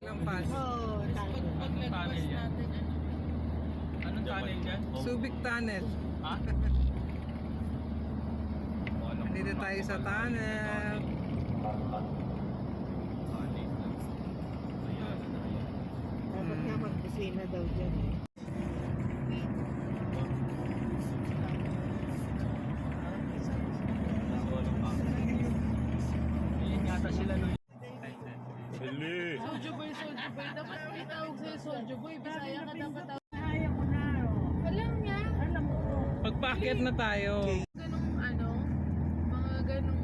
Lampas. Oo, Tunnel yan. Anong tunnel yan? Subic Tunnel. Ha? Dito tayo sa tunnel. dapat nga mag-busina daw dyan. Ingata sila no. Soldier boy. Dapat may tawag sa'yo soldier boy. Bisaya ka dapat tawag. Kaya ko na. Alam niya. Alam ko. Pagpaakyat na tayo. Ganong mga ganong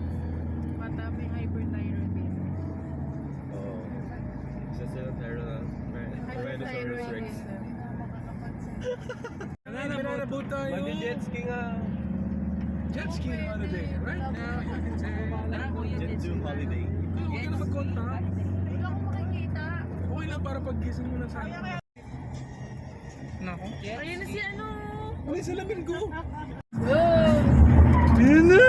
mata may hyperthyroidism. Isa sila Tyrannosaurus Rex. Nananabout tayo. Mag-jet ski nga. Jet ski holiday. Right now, you can say, Jet to holiday. huwag ka na mag-contact. Hindi ako makikita. Okay lang para pag-gising mo lang sana. Nako. Ayun na si ano. Ano yung salamin ko? Oh! Yun na!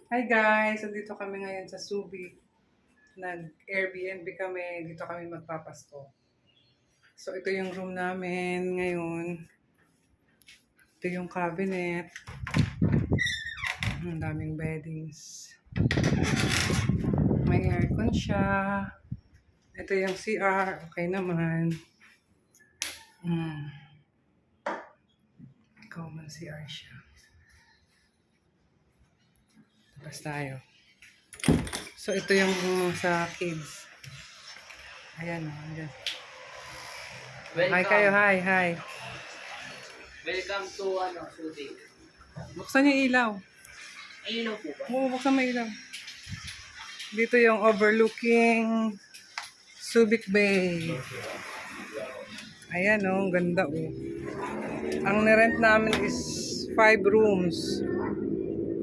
Hi guys! Andito kami ngayon sa Subic. Nag-Airbnb kami. Dito kami magpapasko. So ito yung room namin ngayon. Ito yung cabinet. Ang daming beddings. May aircon siya. Ito yung CR. Okay naman. Common CR siya. Tapos tayo. So ito yung sa kids. Ayan o. Ayan. Hi kayo. Hi. Welcome to shooting. Buksan yung ilaw. Ay, ilaw po ba? Oo, buksan mo yung ilaw. Dito yung overlooking Subic Bay. Ayan o. Ang ganda o. Ang nirent namin is 5 rooms.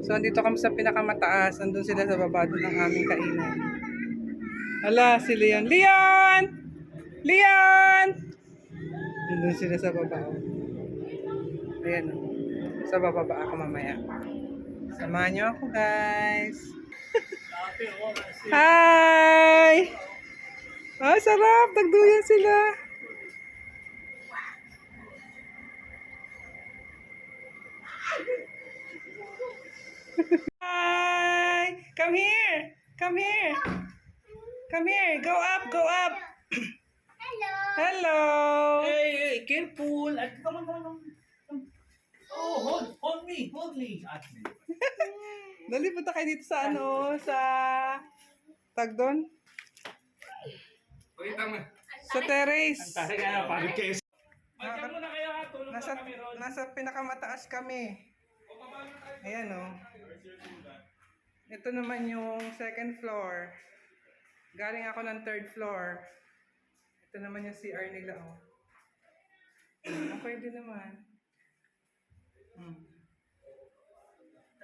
So, andito kami sa pinakamataas. Andun sila sa baba doon ng aming kainan. Hala, si Leon. Leon! Leon! Andun sila sa baba. Oh. Ayan o. Sa bababa ako mamaya. Samahan niyo ako, guys. Hi! Ah, sarap! Nagduyan sila. Hi! Come here! Come here! Come here! Go up! Go up! Hello! Hey, careful! Come on. Oh, hold me. Dali, punta kayo dito sa sa tag doon? Sa terrace. Nasa pinakamataas kami. Ayan o. Ito naman yung second floor. Galing ako ng third floor. Ito naman yung CR nila o. Pwede naman.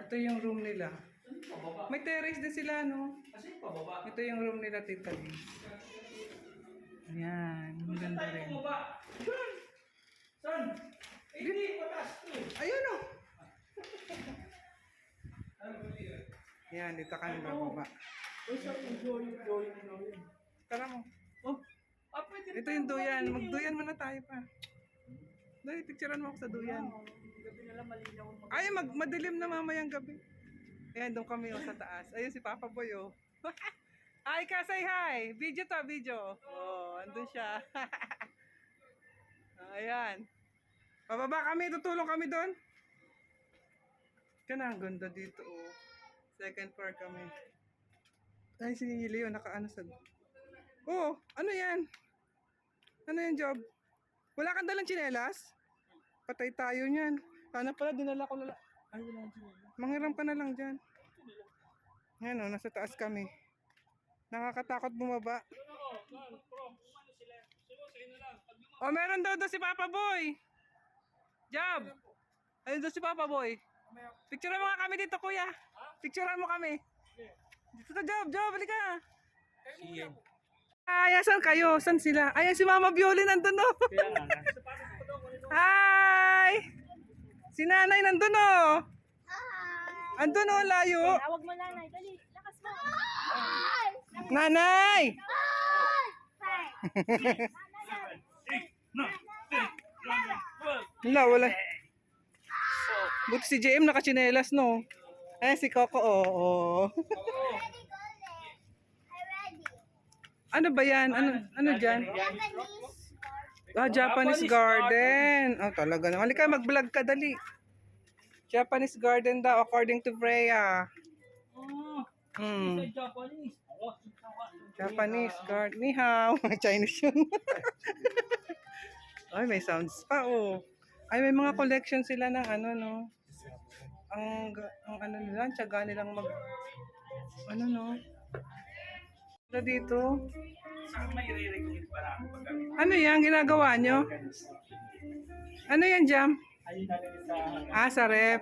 Ito yung room nila. May terrace din sila, no? Ito yung room nila, Tita Liz. Ayan, maganda rin. Ayun, o! Ayan, dito kami bababa. Tara mo. Ito yung duyan. Magduyan muna tayo pa. Dali, picturean mo ako sa duyan. Ay, madilim na mamayang gabi. Ayan, doon kami sa taas. Ayun si Papa Boy, oh. Hi ka, say hi. Video to, video. Oh, andun siya. Ayan. Pababa kami, tutulong kami doon. Kana, ang ganda dito, oh. Second floor kami. Ay, si Leo, nakaano sa... Oh, ano yan? Ano yung job? Wala kang dalang tsinelas? Patay tayo niyan. Sana pala dinala ko lala. Ay, wala dyan. Manghiram ka na lang dyan. Ngayon o, nasa taas kami. Nakakatakot bumaba. O, meron daw si Papa Boy. Job. Ayun daw si Papa Boy. Picturean mo nga kami dito, kuya. Picturean mo kami. Dito to, Job, halika. Ay, saan kayo? Saan sila? Ayan si Mama Violin nandun, no? Hi! Si Nanay nandun, no? Andun, no, layo. Tawag mo nanay. Dali, lakas Nanay! Wala. Buti si JM nakachinelas, no? Eh, si Coco, oo. Ano ba yan? Ano dyan? Ah, Japanese garden. Oh, talaga naman. Halika, mag-vlog ka, dali. Japanese garden daw, according to Freya. Japanese. Japanese garden. Ni hao. Chinese yun. Ay, may sounds pa, oh. Ay, may mga collection sila ng ano, no? Ang ano nila, ang tiyaga nilang ano, no? Ano dito? Saan may re-recommend para ako pag Ano yan, ginagawa nyo? Ano yan, Jam? ayun natin sa Sa rep.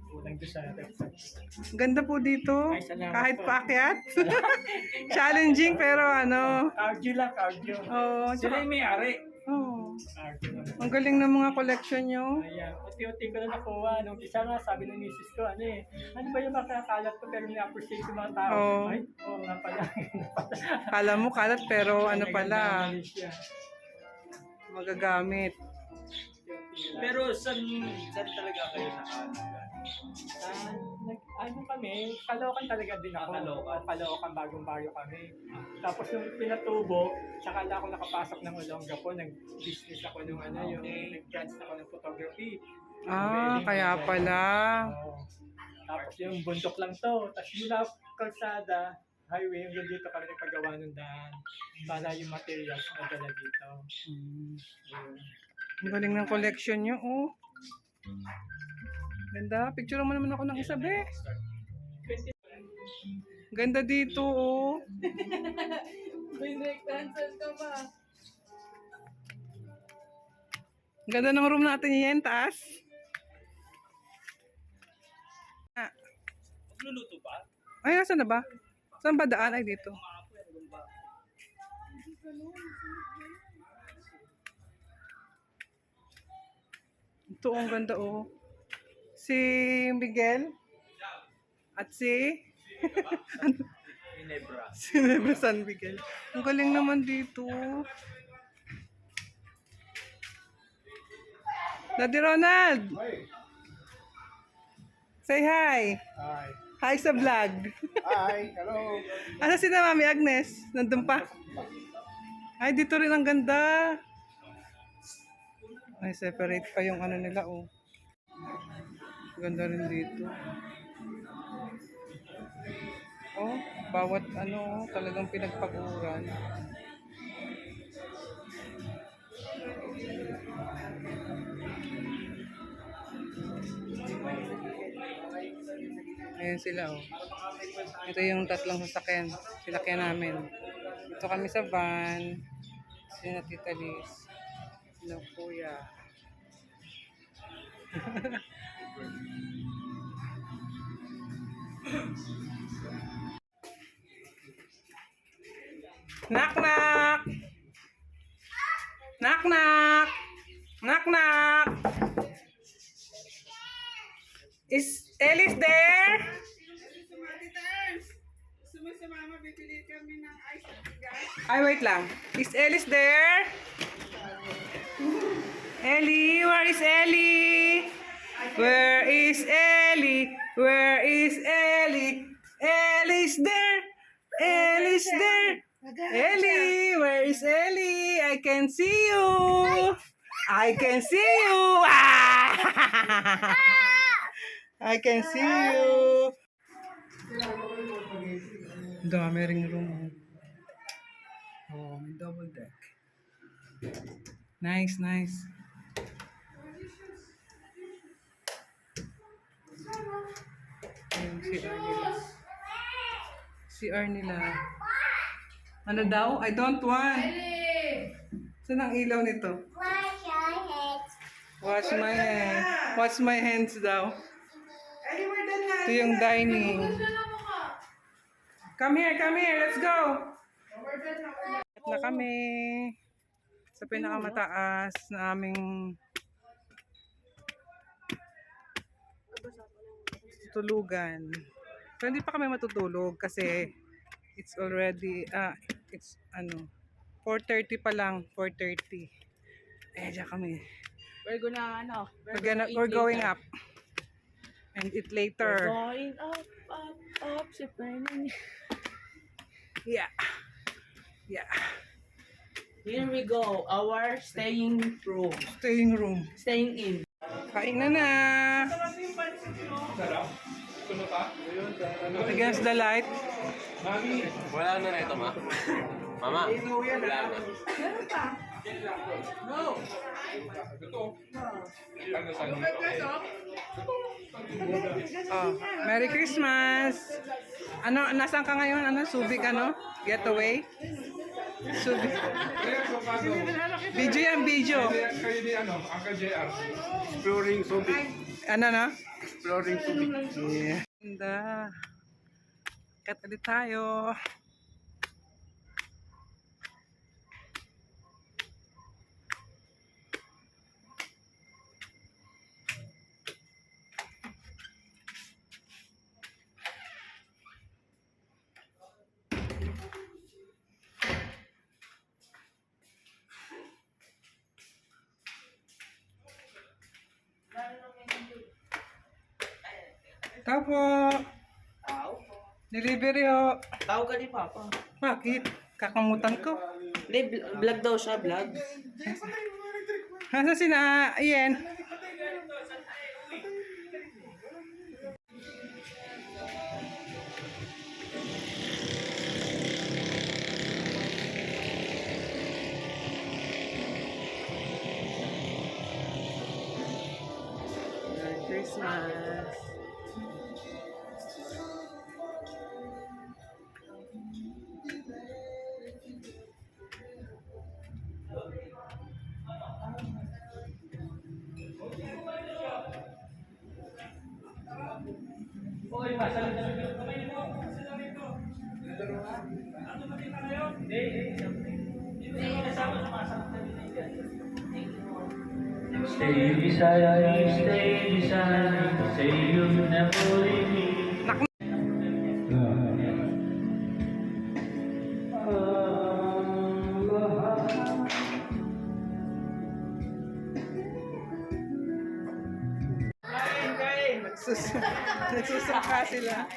unang doon sa Ganda po dito. Ay, salamat Kahit po. paakyat. Challenging, pero ano. cardio lang, cardio. Oh, Sila yung may-ari. oh. Cardio lang. Ang galing ng mga collection nyo. Ayan, unti-unti ko na nakuha. Nung isa nga, sabi ng misis ko, ano ba yung makakalat ko pero ni-appreciate yung mga tao? Oo. Ay, nga pala. Kala mo kalat, pero ano pala, Nagandang siya. magagamit. Pero saan talaga kayo ano kami, Caloocan talaga din ako. Caloocan, bagong baryo kami. Tapos nung pinatubo, saka na ako nakapasok ng Olonga po, nag-business ako nung yung nag-branch ako ng photography. Kaya pala. Oo. Tapos yung bundok lang to. Tapos yung kalsada, highway, yung dito kami nagpagawa ng daan para yung materials madala dito. Yun. Ang galing ng collection nyo, oh. Ganda. Picture mo naman ako ng isa, be. Ganda dito, oh. Binigtansan ka ba? Ang ganda ng room natin yan, taas. Magluluto ba? Ay, nasa na ba? Saan ba daan? Ay, dito. Ito, ang ganda, oh. Si Miguel. At si... Ginebra. si Nueva San Miguel. Ang galing naman dito. Daddy Ronald! Say hi! Hi. Hi sa vlog. Hi. Hello. Asa si na Mami Agnes? Nandun pa? Ay, dito rin ang ganda. Ay, separate pa yung ano nila, oh. Ganda rin dito. Oh, bawat ano, talagang pinagpaguran. Ayan sila, oh. Ito yung tatlong sasakyan. Sinakyan namin. Ito kami sa van. Sina Tita Liz. Sina Kuya. Knock knock! Knock knock! Knock knock! Is Ellis there? Ay, wait lang. Is Ellis there? Ellie, where is Ellie? Where is Ellie? Where is Ellie? Ellie's there. Ellie's there. Ellie, where is Ellie? I can see you. I can see you. Ah! I can see you. Dami ring room. Oh, may double deck. Nice, nice. Ayun, CR nila. CR nila. Ano daw? I don't want. Saan ang ilaw nito? Wash my hands. Wash my hands daw. Ito yung dining. Come here, let's go. At na kami sa pinakamataas na aming tulugan. So hindi pa kami matutulog kasi it's already, it's 4:30 pa lang, 4:30. Diyan kami. We're gonna, We're going up. And eat later. Going up, si Fernan. Yeah. Yeah. Here we go, our staying room. Staying room. Staying in. Kain na. Against the light. Wala na ito, ma. Mama. Wala na. Oh, Merry Christmas. Nasaan ka ngayon? Subic Getaway? Subic. Video yan, video. Kayo ni Uncle JR. Exploring Subic. Exploring Subic. Yeah. Ganda. Kat ulit tayo. Tao po. Delivery ho. Tawag ka ni Papa. Bakit? Kakamutan ko. Hindi, vlog daw siya, vlog. Nasaan sina Ian? Merry Christmas. Stay beside me, say you'll never leave me. Nagsusungka sila.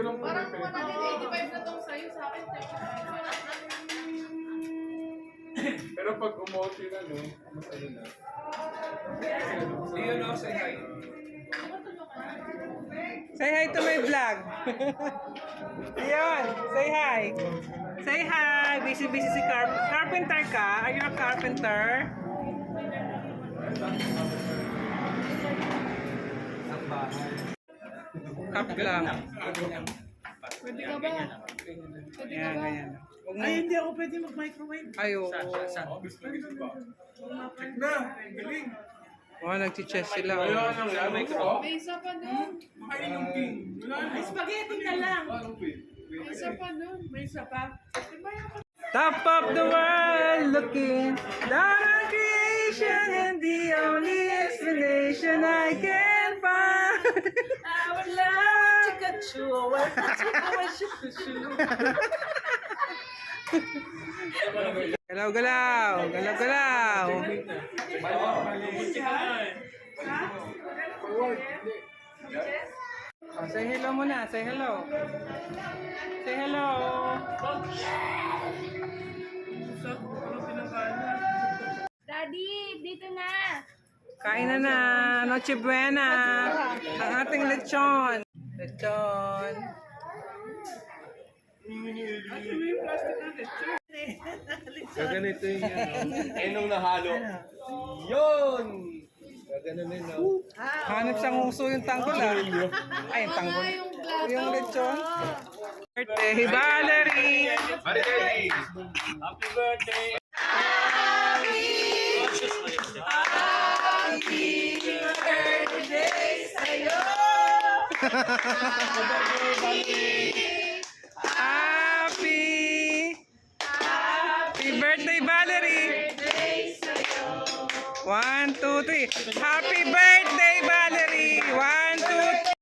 Parang 185 na tong sa'yo, sa akin 35. Pero pag umuti na, mas na. Iyon o, say hi. Say hi to my vlog. Ayun, say hi. Say hi. Busy si carpenter ka? Are you a carpenter? Up lang. Pwede ka ba? Ayan, ganyan. Ay, hindi ako pwede mag-microwave. Ay, oo. Check na, galing. Oh, nagchi-chess sila. May isa pa doon. Ay, spaghetti na lang. May isa pa doon. May isa pa. Top of the world, looking down on creation, and the only explanation I can find. I would love to cut you away. Galaw, galaw. Galaw, galaw. Oh, say hello muna. Say hello. Say hello. Daddy, dito na. Kain na. Noche buena. Ang ating lechon. Lechon. Gaganito yung enong nahalo. Yun! Gaganunin na. Hanap sa nguso yung tanggol Ay, yung tanggol. Yung lechon. Birthday, Valerie! Valerie! Happy birthday! Happy birthday, Valerie! 1, 2, 3. Happy birthday, Valerie! 1, 2, 3.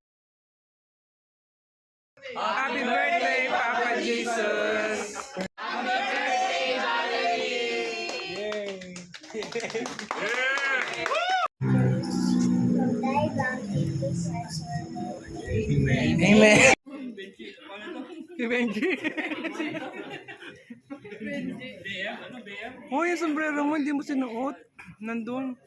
Amen. Si Benji. Oh, yung sombrero mo, hindi mo sinuot. Nandun.